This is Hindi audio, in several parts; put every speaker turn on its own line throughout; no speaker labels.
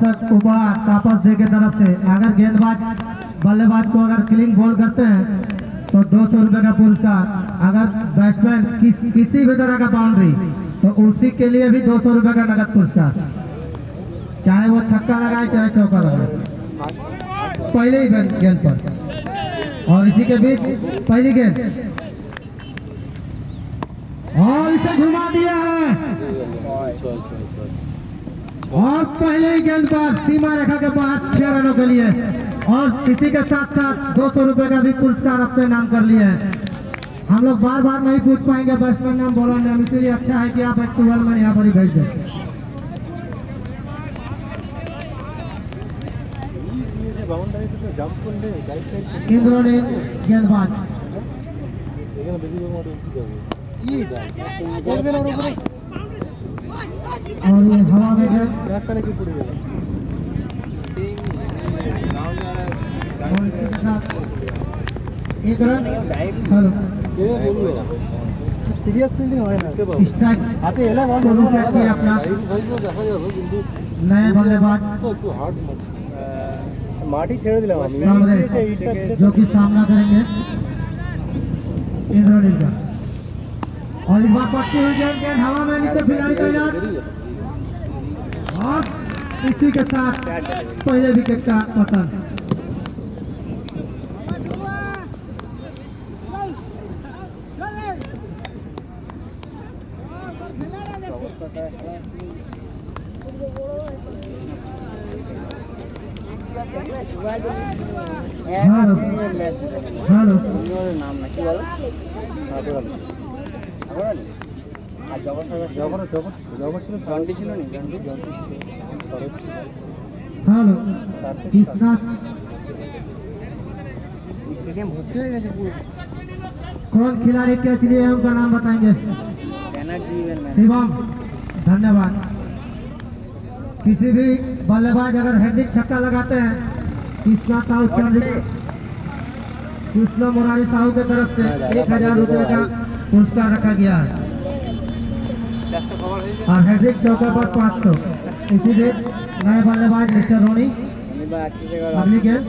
उबार तापस डे की तरफ से अगर गेंदबाज बल्लेबाज को अगर क्लीन बॉल करते हैं तो 200 रुपए का पुरस्कार। अगर बैट्समैन किसी भी तरह का बाउंड्री तो उसी के लिए भी 200 रुपए का नगद पुरस्कार, चाहे वो छक्का लगाए चाहे चौका लगाए पहले ही गेंद पर। और इसी के बीच पहली गेंद और इसे घुमा दिया है और पहले ही गेंद पर सीमा रेखा के बाद 6 रनों के लिए और इसी के साथ साथ 200 रुपए का भी पुरस्कार अपने नाम कर लिए हैं। हम लोग बार बार नहीं पूछ पाएंगे बैट्समैन नाम बॉलर नाम, इसलिए अच्छा है कि आप एक 12 में यहाँ पर ही भेज दें। इंद्रोनी गेंदबाज और ये हवा में एक रन। हेलो सीरियस फील्डिंग হয় না স্ট্রাইক হাতে এলা বল কি अपना नए बल्लेबाज माटी छेड़ दिला जो कि सामना करेंगे इंद्रनील का। और इस बार पट्टी हुई गेंद हवा में नीचे खिलाड़ी तैयार और इसी के साथ पहले विकेट का पतन। हेलो नाम ना কি বলো আর জগৎ ছিল গান্ডি ছিল না গান্ডি हेलो कृष्णा स्टेडियम भर्ती हो गया पूरा। कौन खिलाड़ी कैच लिए हैं उनका नाम बताएंगे? शिवम धन्यवाद। किसी भी बल्लेबाज अगर हैंडिक छक्का लगाते हैं कृष्णा साहू कृष्णा मुरारी साहू की तरफ से 1000 रुपए का पुरस्कार रखा गया है और हैंडिक चौके पर 500। इसीलिए नए बल्लेबाज मिस्टर रोनी अगली गेंद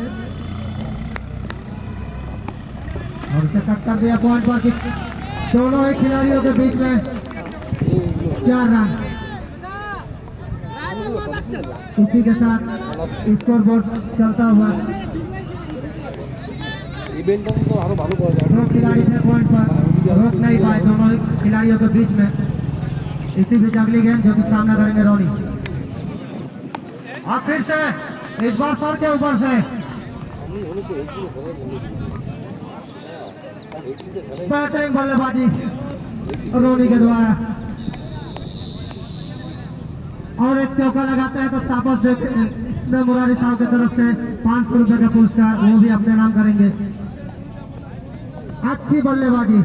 और उसे कट कर दिया पॉइंट पर। दोनों ही खिलाड़ियों के बीच में 4 रन। इसी के साथ स्कोर बोर्ड चलता हुआ दो खिलाड़ी थे पॉइंट पर, रोक नहीं पाए दोनों ही खिलाड़ियों के बीच में। इसी बीच अगली गेंद जो कि सामना करेंगे रोनी और फिर से इस बार सर के ऊपर से बेहतरीन बल्लेबाजी रोनी के द्वारा और एक चौका लगाते हैं तो तापस मुरारी साहब की तरफ से 500 रुपए का पुरस्कार वो भी अपने नाम करेंगे। अच्छी बल्लेबाजी।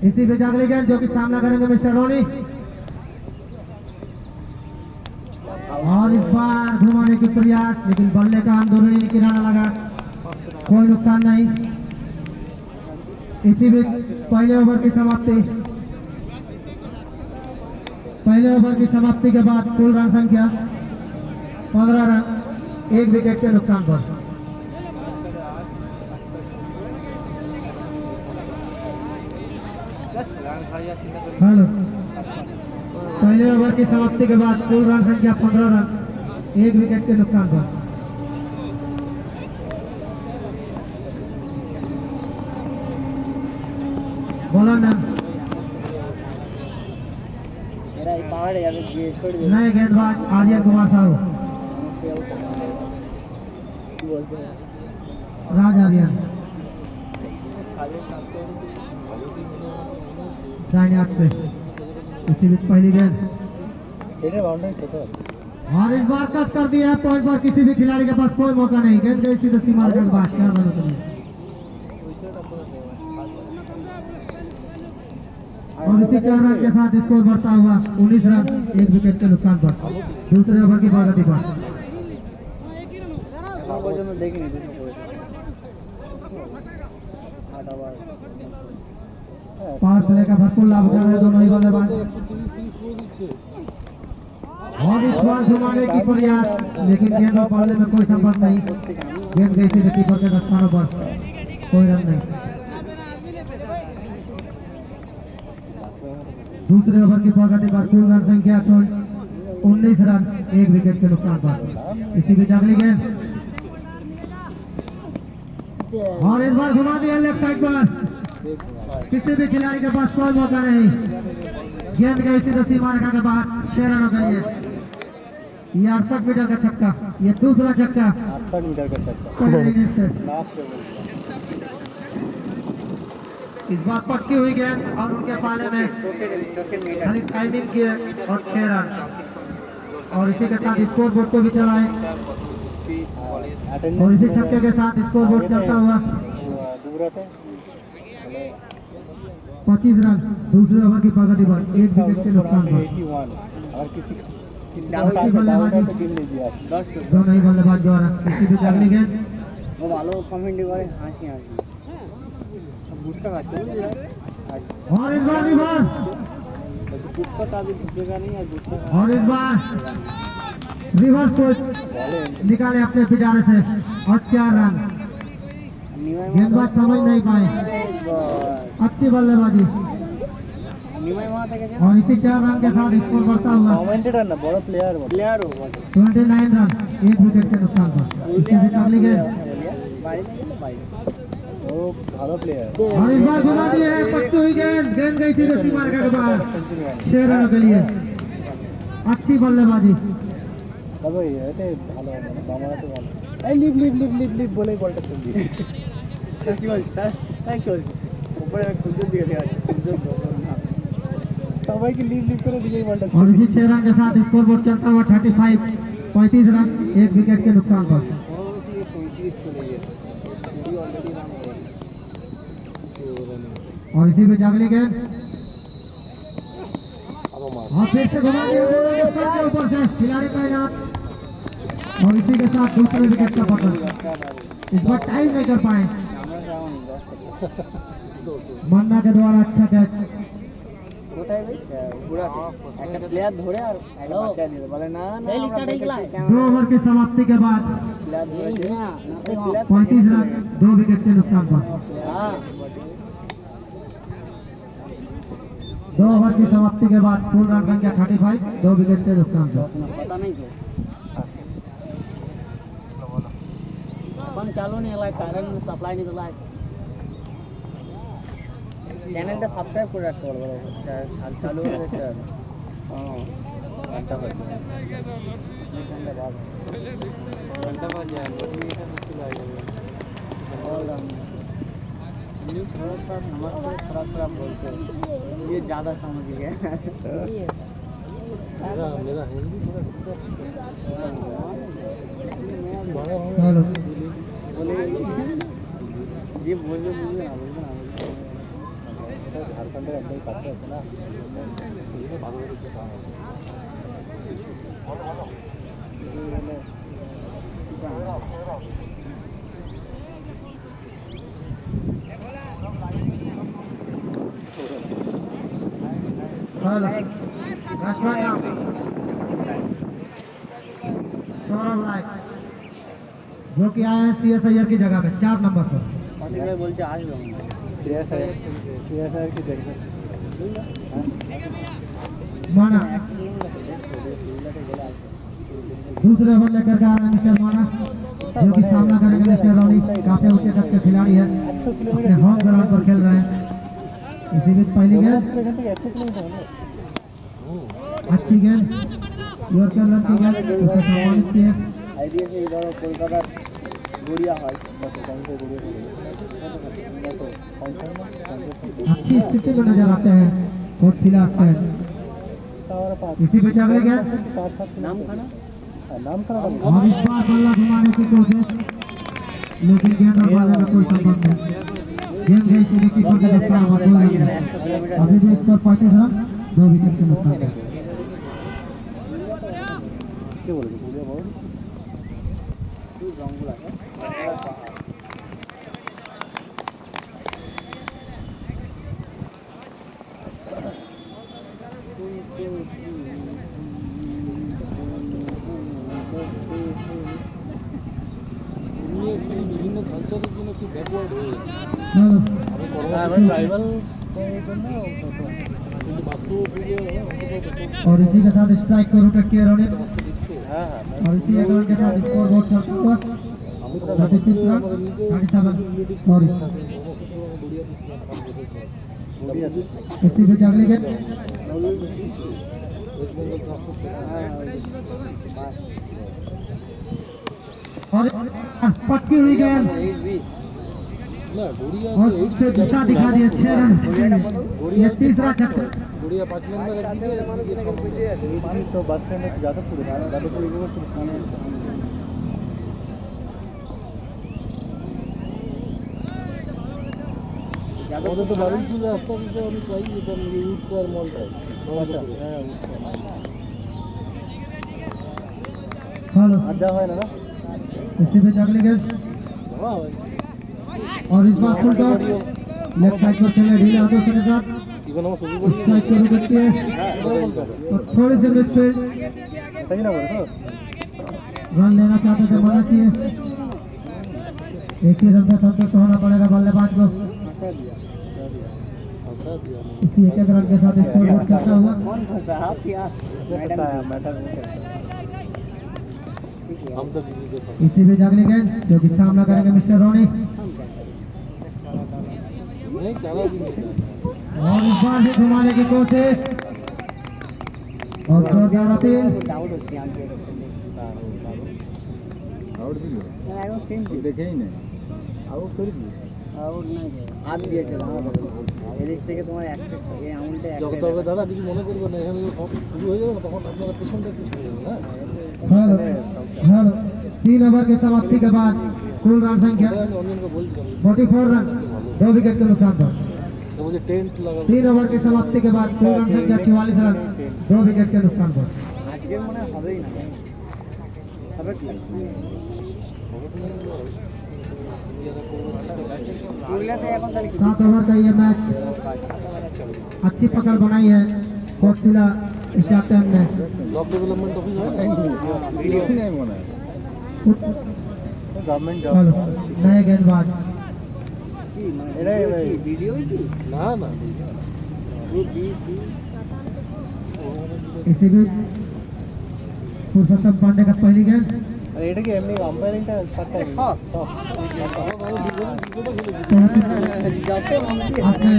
इसी बीच अगली गेंद जो कि सामना करेंगे मिस्टर रोनी और इस बार घुमाने की प्रयास, लेकिन बल्ले का अंदरूनी किनारा लगा, कोई नुकसान नहीं। इसी बीच पहले ओवर की समाप्ति। पहले ओवर की समाप्ति के बाद कुल रन संख्या 15 रन, 1 विकेट के नुकसान पर। हेलो पहले ओवर की समाप्ति के बाद कुल रन संख्या 15 रन, 1 विकेट के नुकसान पर। बोला ना नए गेंदबाज आर्यन कुमार साहू राज आर्यन दाहिने हाथ पे। इसी बीच पहली गेंद और इस बार कट कर दिया पॉइंट पर। किसी भी खिलाड़ी के पास कोई मौका नहीं, गेंद गई सीधे सीमा के बाद। क्या बनो और इसी 4 रन के साथ स्कोर बढ़ता हुआ 19 रन, 1 विकेट के नुकसान पर। दूसरे ओवर की प्रगति पर पावर प्ले का भरपूर लाभ उठा रहे दोनों ही बल्लेबाज। और इस बार घुमाने की प्रयास, लेकिन गेंद और बल्ले में कोई संपर्क नहीं। गेंद गई थी कीपर के दस्तानों पर, कोई रन नहीं। दूसरे ओवर की प्रगति पर कुल रन संख्या 19 रन, 1 विकेट के नुकसान पर। इसी बीच अगली गेंद और इस बार घुमा दिया लेफ्ट साइड पर। किसी भी खिलाड़ी के पास कोई मौका नहीं। गेंद गई सीधा सीमा रेखा के बाद 6 रनों के लिए। ये 68 मीटर का छक्का, ये दूसरा छक्का
68 मीटर का छक्का।
इस बार पक्की हुई गेंद और उनके पाले में खाली टाइमिंग किए और 6 रन। और इसी के साथ स्कोर बोर्ड को भी चलाए और इसी छक्के के साथ स्कोर बोर्ड चलता हुआ 25 रन। दूसरे ओवर की प्रगति पर 1 विकेट के नुकसान पर। दोनों ही बल्लेबाज द्वारा किसी भी अगली गेंद
ভালো কমেন্ট করে হাসি হাসি বুঝতে পারছি
और इस बार रिवर्स
पुष्पा का भी झुकेगा नहीं और दूसरा
और इस बार रिवर्स को निकाले अपने पिटारे से और 4 रन। गेंदबाज समझ नहीं पाए, अच्छी बल्लेबाजी और इसी 4 रन के साथ स्कोर बढ़ता हुआ
कमेंटेटर ना बड़ा प्लेयर हो
29 रन, 1 विकेट के नुकसान पर। इसके बीच अगली गेंद
वो भालो प्लेयर
और इस बार घुमा दी है पक्की हुई गेंद। गेंद गई थी सीमा रेखा के बाहर 6 रनों के लिए। अच्छी बल्लेबाजी
তবে এতে ভালো মানে বাংলা তো ভালো এই লিভ লিভ লিভ লিভ লিভ বলেই বলটা চলে দিয়েছে কি বলছিস তাই কি বলছিস উপরে সুন্দর দিয়ে দেওয়া আছে সুন্দর না সবাইকে লিভ লিভ করে দিয়েই বলটা
और इसी 6 रन के साथ स्कोर बोर्ड चलता हुआ 35 रन, 1 विकेट के नुकसान पर। और इसी बीच अगली गेंद और फिर से घुमा दिया के ऊपर से खिलाड़ी तैनात और इसी के साथ दूसरे विकेट का पकड़। इस बार टाइम नहीं कर पाए। मन्ना के द्वारा अच्छा कैच।
কোথায় বেশ পুরো একটা প্লেয়ার ধরে আর একটা বাচ্চা দিয়ে বলে না না
2 ओवर की समाप्ति के बाद 35 रन, 2 विकेट के नुकसान पर। 2 ओवर की समाप्ति के बाद कुल रन संख्या 35, 2 विकेट के नुकसान पर।
पता नहीं तो अपन चालू नहीं लाइक कारण सप्लाई नहीं तो लाइक চ্যানেলটা সাবস্ক্রাইব করে রাখতে পারবো চালু হয়ে যেতে হবে ঘন্টা বাজে ঘন্টা বাজে নোটিফিকেशन चला जाएगा और थोड़ा समझते थोड़ा बोलते ये ज़्यादा समझ गया मेरा हिंदी
चलो
बोले ये बोलते ना झारखंडेर একদম কাছে আছে না এই ভালো করে কাজ আছে
सौरभ लाइक जो कि आए हैं CS अय्यर की जगह पे 4 नंबर पर।
कौशिक भाई बोलते आज भी की जगह
माना दूसरे ओवर लेकर के आ रहे हैं मिस्टर माना जो कि सामना करेंगे मिस्टर रॉनी। काफी ऊंचे तक के खिलाड़ी है, अपने होम ग्राउंड पर खेल रहे हैं। इसी बीच पहली गेंद अच्छी गेंद योरकर रन की गेंद उसे सम्मानित किए।
आइडिया से इधर कोलकाता गुड़िया है बस कहीं से गुड़िया
अच्छी स्थिति में नजर आते हैं और खिलाते हैं। इसी बीच अगले गेंद
नाम खाना
और इस बार बल्ला घुमाने की कोशिश, लेकिन गेंद और बल्ले में कोई संबंध नहीं। गेंद गई सीधे कीपर के दस्ताने पर। अभी भी स्कोर 35 रन, 2 विकेट के नुकसान पर।
क्या बोल रहे हो तू जंगल है
এমনি অ্যাকচুয়ালি বিভিন্ন কালচারের জন্য খুব ব্যাকওয়ার্ড হয়ে গেছে।
চলো
আমি
আমার ট্রাইবাল
কিন্তু বাস্তব
और इसी के साथ स्ट्राइक को रोटेट किया रोनित
হ্যাঁ
और इसी एंगल के साथ स्कोर बोर्ड चलता हुआ 36 रन 37 और इसी बीच अगली गेंद
ওয়েস্ট বেঙ্গল ট্রান্সপোর্ট
और पटकी हुई गेंद
না গড়িয়া
और उससे दिशा दिखा दिए 6 रन ये तीसरा छक्का
গড়িয়া 5 নম্বর একদিকে
তো বাস স্ট্যান্ড আছে যাদবপুরে যাদবপুর ইউনিভার্সিটির সামনে
আমাদের তো বারুইপুর রাস্তা দিতে আমি চাই যেটা ইউজ স্কোয়ার মলটায়
হ্যাঁ
हेलो
আর যা হয় না না
इसी बीच अगली गेंद
ধরা হয়
और इस बार फुल टॉस लेफ्ट साइड पर चले ढीले हाथों से के साथ
ইভেন আমার শ্বশুর বাড়ি
स्ट्राइक शुरू करती है और थोड़ी सी मिस पे
তাই না বলো তো
रन लेना चाहते थे मना किए एक ही रन से संतुष्ट होना पड़ेगा बल्लेबाज को
ভাষা দিয়া
इसी एक रन के साथ स्कोर बोर्ड करता हुआ
कौन फंसा आप या मैटर
हम तो किसी के पास
इसी बीच अगली गेंद जो कि सामना करेंगे मिस्टर रोनी
नहीं चला भी नहीं
और इस बार भी घुमाने की कोशिश और जोरदार अपील
डाउट होती है आगे
आउट दिल
একদম সেম
দেখেই না আউট করে দিল
আউট না হাত দিয়েছে দাঁড়া এদিক থেকে তোমার এই আউটটা
যখন তবে দাদা কিছু মনে করবে না এখানে যখন সব শুরু হয়ে যাবে না তখন আপনারা পেছনটা একটু ছেড়ে দেবেন হ্যাঁ
हेलो हेलो 3 ओवर की समाप्ति के बाद कुल रन संख्या
আমি অন্যকে বলছিলাম
44 रन 2 विकेट के नुकसान पर
তো मुझे टेंट लगा
3 ओवर की समाप्ति के बाद कुल रन संख्या 44 रन 2 विकेट के नुकसान पर
আজকে মনে হয় হবেই না হবে কি পুরুলিয়াতে এখন তাহলে
7 ओवर का ये मैच अच्छी पकड़ बनाई है कोटशिला स्टाफ टाइम ने
ब्लॉक डेवलपमेंट ऑफिस है नहीं मना है
গভর্নমেন্ট জব
चलो नए गेंदबाज
কি মানে এটা ভিডিও কি
না না
গ্রুপ বি সি
इसी बीच पुरुषोत्तम पांडे का पहली गेंद
আর এটা কি এমনি আম্পায়ারিংটা পারতে সব
अपने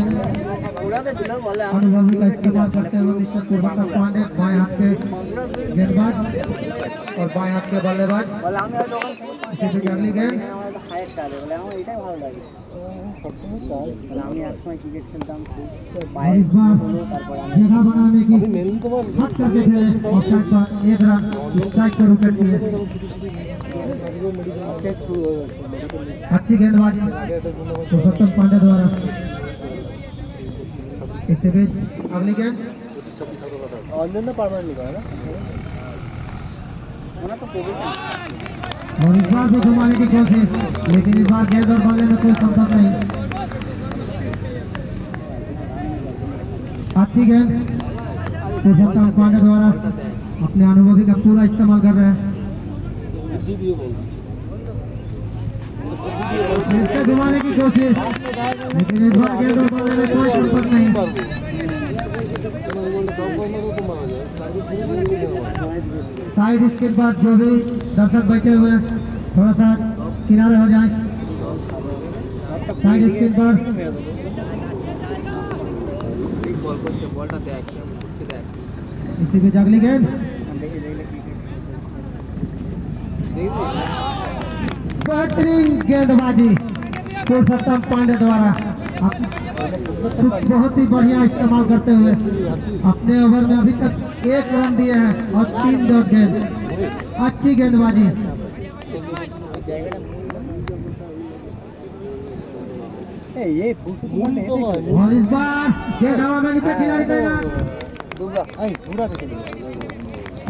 উড়াতে ছিল বলে
अनुभवी का इस्तेमाल करते हुए मिस्टर पुरुषोत्तम पांडे बाएं हाथ के गेंदबाज और बाएं हाथ के बल्लेबाज
বলে আমি হয়তো ওখান থেকে
इसी बीच अगली गेंद
আমার হাইট কাটে বলে আমার এটাই ভালো লাগে সবসময় কাজ বলে আমি একসময় ক্রিকেট খেলতাম খুব
और
বাইরে
इस बार
তারপর আমি
जगह बनाने की
मेनली তোমার
हट करके थे ऑफसाइड पर एक रन स्ट्राइक को विकेट किए अच्छी गेंदबाजी पुरुषोत्तम पांडे द्वारा इसके बीच अगली गेंद
অঞ্জন তো পার্মানেন্টলি করে না ওনা তো পজিশন
और इस बार भी घुमाने की कोशिश लेकिन इस बार गेंद और बल्ले में कोई संपर्क नहीं अच्छी गेंद पुरुषोत्तम पांडे द्वारा अपने अनुभवी का पूरा इस्तेमाल कर रहे हैं
बुद्धि दिए बोल
इससे घुमाने की कोशिश लेकिन इस बार गेंद और बल्ले में कोई संपर्क नहीं साइड स्किप पर जो भी दर्शक बैठे हुए हैं थोड़ा सा किनारे हो जाए साइड स्किप पर इसी बीच अगली गेंद बेहतरीन गेंदबाजी पुरुषोत्तम पांडे द्वारा बहुत ही बढ़िया इस्तेमाल करते हुए अपने ओवर में अभी तक 1 रन दिए हैं और 3 डॉट गेंद अच्छी गेंदबाजी
ये फुटबॉल है
और इस बार गेंद हवा में नीचे खिलाड़ी तैयार
पूरा तो चलिए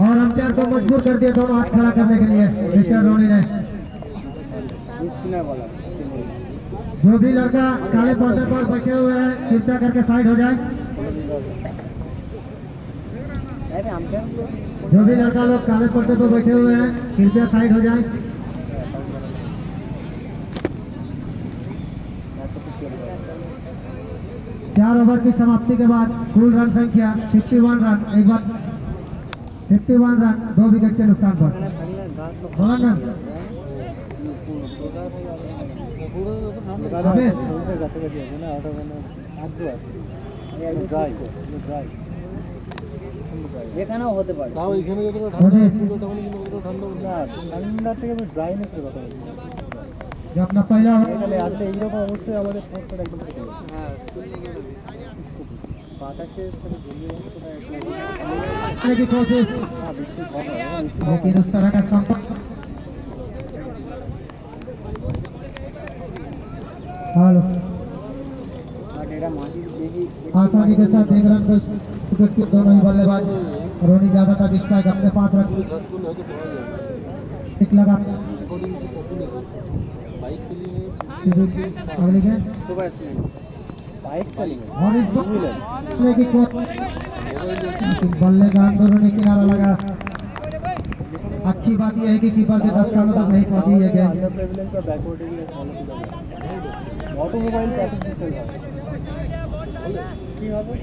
और अंपायर को मजबूर कर दिया दोनों हाथ खड़ा करने के लिए मिस्टर रोनी ने
स्पिनर वाला
जो भी लड़का काले पर्दे पर बैठे हुए हैं कृपया करके साइड हो जाए
अरे अंपायर तो
जो भी लड़का लोग काले पर्दे पर बैठे हुए हैं कृपया साइड हो जाए। 4 ओवर की समाप्ति के बाद कुल रन संख्या 51 रन। एक बार 51 रन 2 विकेट के नुकसान पर। बोला ना
এখানেও হতে পারে
তাও এখানে যতটা
ওদের
ঠান্ডা কিন্তু অতটা ঠান্ডা
না ঠান্ডা থেকে আমি ড্রাইনেসের কথা বলছি
जो अपना पहला
এখানে আসলে এইরকম অবস্থায় আমাদের স্পোর্টসটা একদম কেটে গেছে হ্যাঁ বাতাসের সাথে জমিয়ে
आने की कोशिश
হ্যাঁ বৃষ্টি কম হয়
लेकिन उस तरह का संपर्क हेलो
বাট এটা মাটির বেশি
आसानी के साथ 1 रन को विकेट दोनों ही बल्लेबाज रोनी ज्यादा था स्ट्राइक अपने 5 रन
সার্চ করলে হয়তো পাওয়া যাবে
एक लगा
according to population bike selling
अगली गेंद
সুপার স্পিড বাইক চালিয়ে
और इस बल्ले की कोशिश लेकिन बल्ले का दोनों ने किनारा लगा। अच्छी बात यह है कि कीपर के 10 कानों तक नहीं पहुंची ये गेंद।
अंडर प्रेवलेंस का बैकवर्ड एरिया फॉलो किया जाए ऑटोमोबाइल ट्रैफिक सिस्टम কি হবে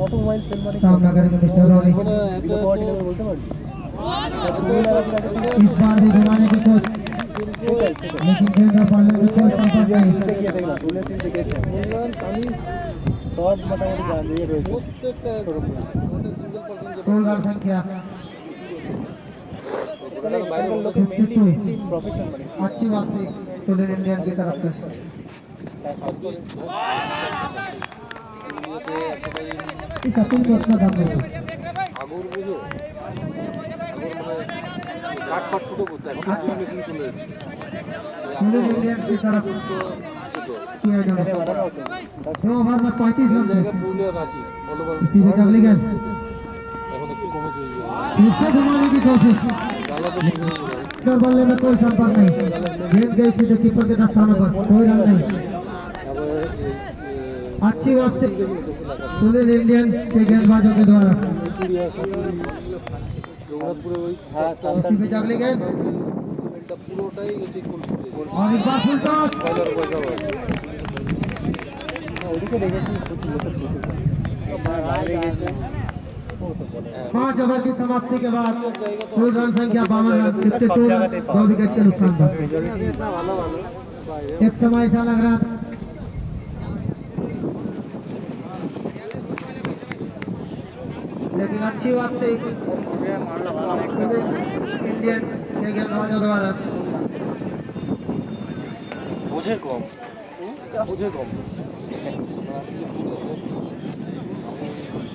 অটোমোবাইল সেল মানে
सामना करेंगे मिस्टर रोनी।
মানে
এটা
এত
পাওয়ার ঠিক বলতে পারবি
इस बार भी घुमाने की कोशिश लेकिन गेंद और बल्ले में कोई संपर्क नहीं।
সব মোটামুটি দাঁড়িয়ে রয়েছে
প্রত্যেকটা সিঙ্গেল পার্সন যে
कुल रन संख्या
লোকে মেইনলি প্রফেশন মানে
अच्छी वापसी सुनील इंडियन की तरफ से।
সার্ভিস ইন্ডিয়াতে একটা
इस अपील को अपना दाम नहीं
আগর বুঝো আগর মানে কাঠ ফাট ফুটো করতে এখন জুম মেশিন চলে এসেছে
सुनील इंडियन की तरफ किया
এখানে
जाए।
বাধা হচ্ছে
2 ओवर में 35 रन
জায়গায় পুরুলিয়ার আছি অলওভার
इसी बीच अगली गेंद
এখন একটু কমেছে এই
इससे घुमाने की कोशिश
গালা তো কমে গেছে
और बल्ले में कोई संपर्क नहीं। गेंद गई सीधे कीपर के 10 स्थानों पर कोई रन नहीं।
তারপরে
अच्छी वापसी सुनील इंडियन के गेंदबाजों के द्वारा।
পুরিয়া সাপুরি জগন্নাথপুরে ওই
হ্যাঁ
इसी बीच अगली गेंद
এটা পুরোটাই চেক করতে
और इस बार फुल टॉस।
পয়সার পয়সা হয়
ওদিকে দেখেছি প্রচুর লোকের বাইরে গেছে
5 ओवर की समाप्ति के बाद कुल रन संख्या 52 रन 52 रन 2 विकेट के नुकसान पर।
इतना ভালো ভালো
एक समय ऐसा लग रहा था लेकिन अच्छी वापसी इंडियन के गेंदबाजों द्वारा।
বোঝে কম বোঝে কম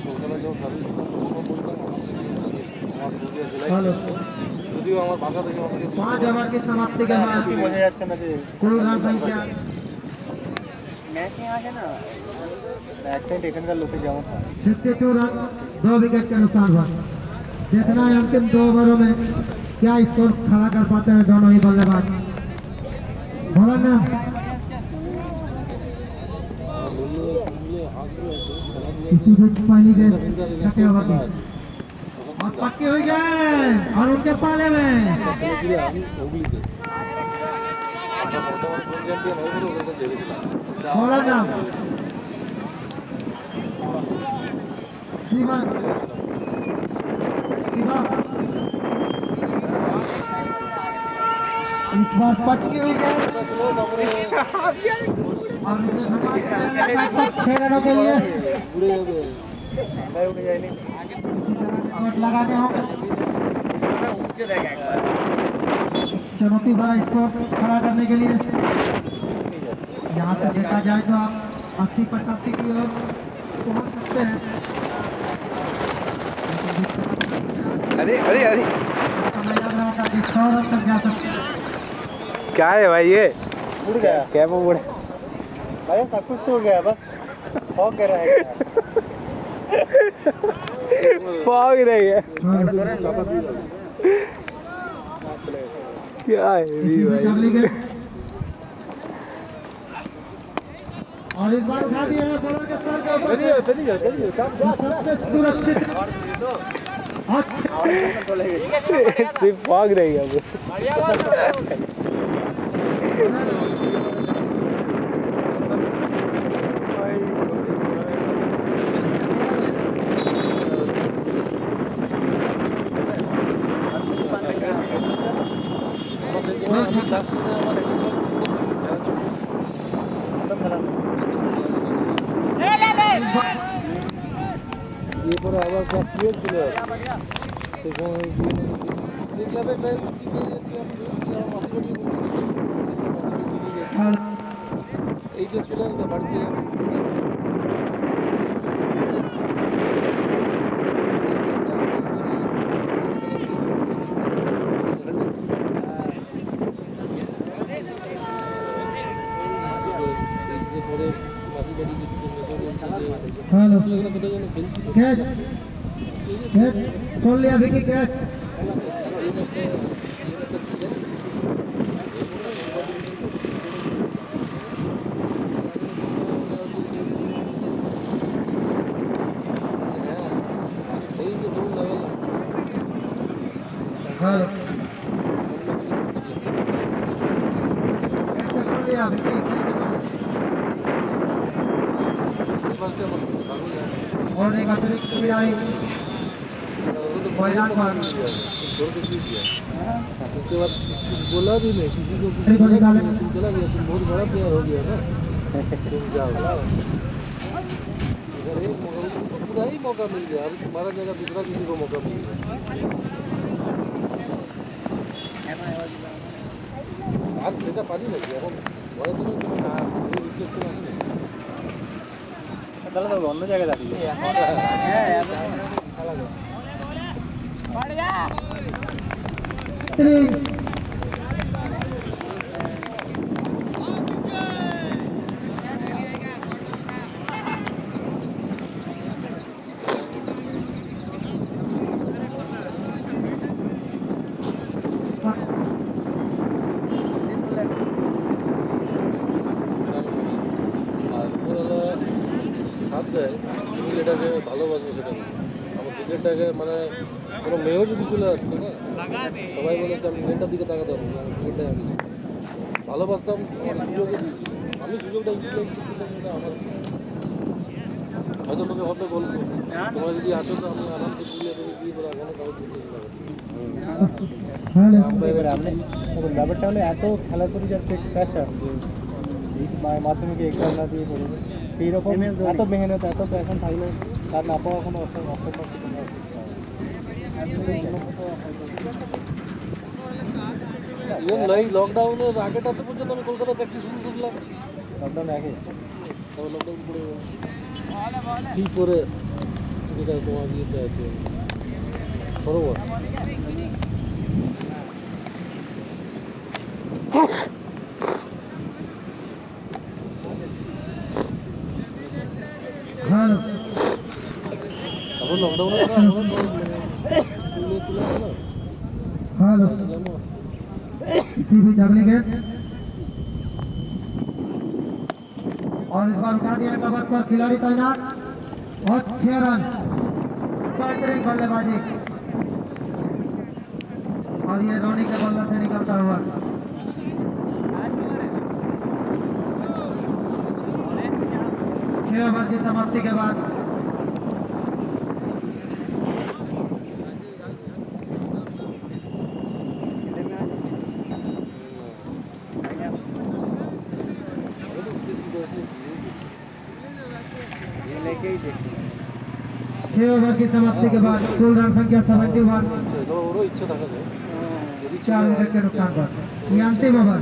কলকাতা যখন সার্ভিস দিতাম তখনও বলতাম আমার পুরুলিয়া জেলায়
हेलो
যদিও আমার বাসা থেকে আমাকে
5 ओवर की समाप्ति के बाद
বোঝা যাচ্ছে না যে
कुल रन संख्या
ম্যাচিং আছে না অ্যাক্সেন্ট এখানকার লোকে যেমন হয়
52 रन 2 विकेट के नुकसान पर। देखना है अंतिम 2 ओवरों में क्या स्कोर खड़ा कर पाते हैं दोनों ही बल्लेबाज। बोला ना इसी बीच पहली गेंद छठे ओवर की और पक्की हुई गेंद और उनके पाले में
খেলেছিলাম হুগলিতে আমরা বর্তমান জোন চ্যাম্পিয়ন হয়ে গেলে ওদের কাছে হেরেছিলাম
बोला ना श्रीमान इस बार पक्की हुई गेंद
তারপরে
और उसे समाप्त करना 6 रनों के लिए
ঘুরে যাবে
তাই উঠে যায়নি
शॉट लगाने होंगे।
উঠছে দেখ একবার
चुनौती भरा स्कोर खड़ा करने के लिए यहाँ से देखा जाए तो आप 80-85 की ओर पहुँच सकते हैं।
अरे अरे अरे
समय लग रहा था कि 100 रन तक जा सकते हैं।
क्या है भाई ये उड़ गया क्या वो उड़ भाई सब कुछ तो उड़ गया बस फॉग कर रहा है फॉग रही है क्या है
इसी बीच अगली गेंद और इस बार उठा दिया है बॉलर के
বেরিয়ে বেরিয়ে বেরিয়ে চাপ
सबसे सुरक्षित
सिर्फ भाग रही है वो
আমার সেই সময় আমি ক্লাস 10 এ আমার খেলার জন্য দিয়ে পরে আবার ক্লাস 12 চলে আসে সেই সময় যে ক্লাবে ট্রায়াল দিচ্ছি গিয়েছি আমি আমার মাসি বাড়ি এই যে চলে আসবে বাড়িতে পরে মাসি বাড়ি গেছি
हेलो
এখানে কোথায় যেন খেলছি
कैच कैच छोड़ लिया विकी कैच
সেই যে দৌড় লাগালাম
हेलो छोड़ लिया विकी
ফার্স্টে আমার ভালো লাগে
और एक अतिरिक्त खिलाड़ी मैदान पर
छोड़ के क्यों किया उसके बाद कुछ बोला भी नहीं किसी को कुछ
अरे कोई
बोला भी
निकाले।
नहीं, तुम चला गया तुम बहुत बड़ा प्लेयर हो गया ना तुम जाओ इधर एक मौका तुमको पूरा ही मौका मिल गया अभी तुम्हारा जगह दूसरा किसी को मौका मिल गया আর সেটা পারি নাকি এখন বয়সের রিফ্লেকশন আসে না
তাহলে তো অন্য জায়গায় দাঁড়িয়ে
तीन
আর উপরওয়ালা সাথ দেয় তুমি যেটাকে ভালোবাসবে সেটা আমার ক্রিকেটটাকে মানে কোনো মেয়েও যদি চলে আসতো না সবাই বলে তো আমি মেয়েটার দিকে তাকাতে হবে না ক্রিকেটটাই আমি ভালোবাসতাম আমার সুযোগও দিয়েছিল আমি সুযোগটা ইউটিলাইজ করতে পারি না আমার হয়তো লোকে ভাববে বলবো তোমরা যদি আছো তো আমি আরামসে দিলে তুমি দিয়ে পরে এখনো কাগজ করতে
हेलो
এবারে আপনি ব্যাপারটা হলো এত খেলার প্রতি যার প্রেশার যে এই মাধ্যমিকে এক্সাম না দিয়ে পড়বে সেই রকম এত মেহনত এত প্যাশন থাকলে তার না পাওয়া কোনো
ইভেন লকডাউনের আগেটাতে পর্যন্ত আমি কলকাতায় প্র্যাকটিস শুরু করলাম
লকডাউন আগে
তারপর লকডাউন পড়ে গেল C4 যেটা তোমার ইয়েতে আছে সরোবর
हेलो
তারপর লকডাউনের পরে আমরা স্কুলে চলে আসলাম
हेलो टीवी डबलिंग है और इस बार उठा दिया कवर पर खिलाड़ी तैनात और 6 रन बेहतरीन बल्लेबाजी और ये रोनी के बल्ले से निकलता हुआ 6 ओवर की समाप्ति के बाद
लेके ही देखते
6 ओवर की समाप्ति के बाद कुल रन संख्या 71
তো ওরও इच्छा থাকা যায় যদি
4 विकेट के नुकसान पर ये अंतिम ओवर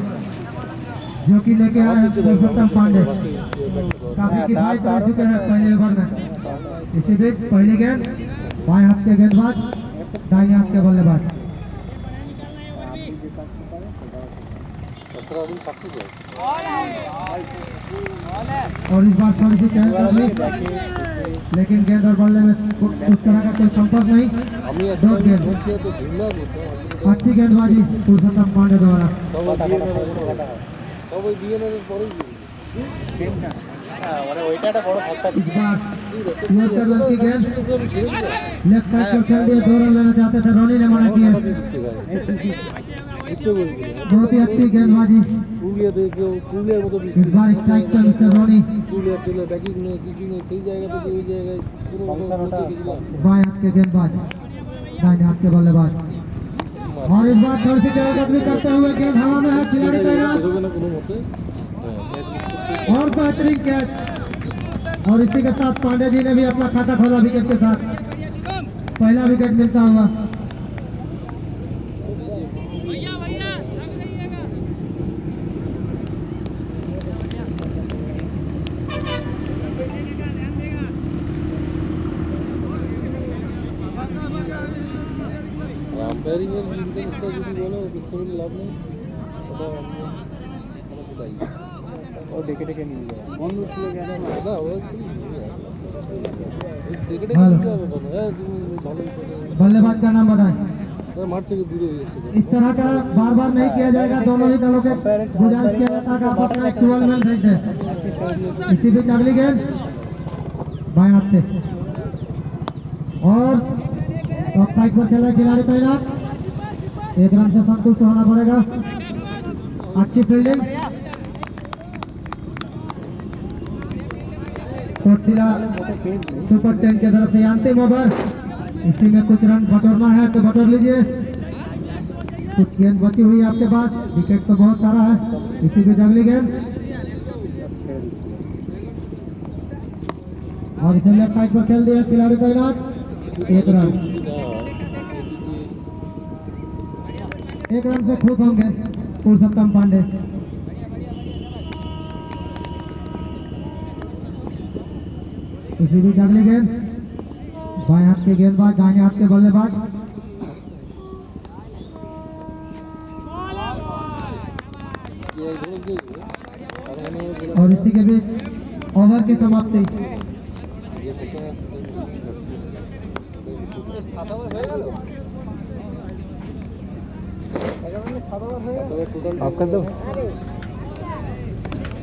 जो कि लेके आए हैं पुरुषोत्तम पांडे काफी किफायत कर चुके हैं पहले ओवर में इसी बीच पहली गेंद बाएं हाथ के गेंदबाज दाहिने हाथ के बल्लेबाज
রাস্তাটা দিন সাকসেস হয়
और इस बार थोड़ी सी चहल कदमी लेकिन गेंद और बल्ले में उस तरह का कोई संपर्क नहीं
আমি
दो
একটা
गेंद
বলছি তো ভিড়লাম
अच्छी गेंदबाजी पुरुषोत्तम पांडे द्वारा
সবাই বিএনএর পরেই
টেনশন মানে ওইটা একটা বড় ভক্তা
इस बार
ঠিক আছে
यूं कर लड़की गेंद
আমি ছেড়ে দিলাম
लेफ्ट साइड पर खेल दिया, 2 रन लेना चाहते थे, रोनी ने मना किया।
দিয়ে দিচ্ছে ভাই বুঝতে পেরেছিলাম
बहुत ही अच्छी गेंदबाजी
পুরুলিয়া থেকে কেউ পুরুলিয়ার মতো
इस बार स्ट्राइक पर मिस्टर रोनी,
পুরুলিয়ার ছেলে ব্যাকিং নেই কিছু নেই সেই জায়গা থেকে ওই জায়গায় কোনো রকম পৌঁছে গেছিলাম
बाएं हाथ के गेंदबाज, दाहिने हाथ के बल्लेबाज। और इस बार थोड़ी सी तेजगति करते हुए गेंद हवा में है, खिलाड़ी तैयार
বেরোবে না কোনো মতে হ্যাঁ ম্যাচ মিস করতে
और बेहतरीन कैच। और इसी के साथ पांडे जी ने भी अपना खाता खोला विकेट के साथ, पहला विकेट मिलता हुआ।
আম্পায়ারিং এর ইন্টারেস্টটা যদি বলো দেখতে বলে লাভ নেই ওটা অনেক দায়ী
ও ডেকে ডেকে নিয়ে যায় বন্ধু ছিল কেন
না ও দেখে দেখে নিতে হবে কোনো হ্যাঁ তুমি ভালোই করে
बल्लेबाज का नाम बताएं।
মাঠ থেকে দূরে হয়ে যাচ্ছে
इस तरह का बार बार नहीं किया जाएगा, दोनों ही दलों के गुजारिश किया जाता है कि आप अपना एक 12 मैन भेज दें। इसी बीच अगली गेंद बाएं हाथ से और टॉप साइड पर खेला खिलाड़ी तैनात, 1 रन से संतुष्ट होना पड़ेगा। अच्छी फील्डिंग, कोचिला सुपर 10 की तरफ से अंतिम ओवर, इसी में कुछ रन बटोरना है तो बटोर लीजिए। कुछ गेंद बची हुई है आपके पास, विकेट तो बहुत सारा है। इसी बीच अगली गेंद और इसे लेफ्ट साइड पर खेल दिया खिलाड़ी तैनात, 1 रन। 1 रन से खुश होंगे पुरुषोत्तम पांडे। इसी बीच अगली गेंद बाएं हाथ के गेंदबाज, दाहिने हाथ के बल्लेबाज। और इसी के बीच ओवर की समाप्ति।
आपका तो